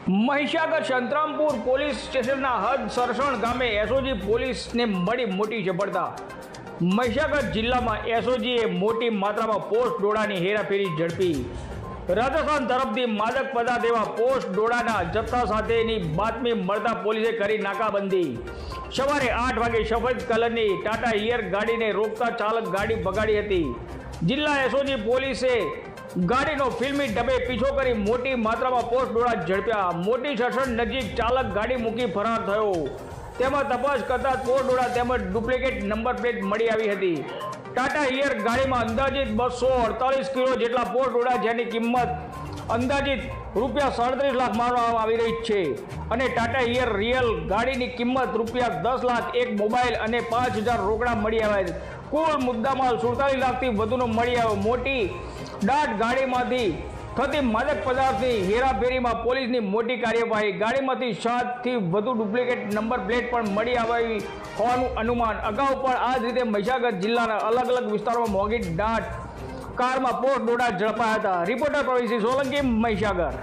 Mahisagar Santrampur police સ્ટેશનના હદ સરસણ ગામે એસઓજી પોલીસને મળી મોટી સફળતા। મહીસાગર જિલ્લામાં એસઓજીએ મોટી માત્રામાં પોસ્ટ ડોળાની હેરાફેરી ઝડપી। રાજસ્થાન તરફથી માદક પદાર્થ એવા પોસ્ટ ડોળાના જથ્થા સાથેની બાતમી મળતા પોલીસે કરી નાકાબંધી। સવારે 8 વાગે સફેદ કલરની ટાટા હિયર ગાડીને રોકતા ચાલક ગાડી ભગાડી હતી। જિલ્લા એસઓજી પોલીસે ગાડીનો ફિલ્મી ડબ્બે પીછો કરી મોટી માત્રામાં પોસ્ટ ડોળા ઝડપ્યા। મોટી સસણ નજીક ચાલક ગાડી મૂકી ફરાર થયો। તેમાં તપાસ કરતા પોસ્ટ ડોળા તેમજ ડુપ્લિકેટ નંબર પ્લેટ મળી આવી હતી। ટાટા હિયર ગાડીમાં અંદાજિત 248 કિલો જેટલા પોસ્ટ ડોળા, જેની કિંમત અંદાજિત રૂપિયા 37 લાખ માનવામાં આવી રહી છે અને ટાટા હિયર રિયલ ગાડીની કિંમત રૂપિયા 10 લાખ, એક મોબાઈલ અને 5000 રોકડા મળી આવ્યા। કુલ મુદ્દામાલ 47 લાખથી વધુનો મળી આવ્યો। મોટી દાટ ગાડીમાંથી થતી માદક પદાર્થની હેરાફેરીમાં પોલીસની મોટી કાર્યવાહી। ગાડીમાંથી 7 થી વધુ ડુપ્લિકેટ નંબર પ્લેટ પણ મળી આવી હોવાનું અનુમાન। અગાઉ પણ આ જ રીતે મહીસાગર જિલ્લાના અલગ અલગ વિસ્તારોમાં મોંઘી દાટ કારમાં પોસ્ટ ડોળા ઝડપાયા હતા। રિપોર્ટર પ્રવીણસિંહ સોલંકી, મહીસાગર।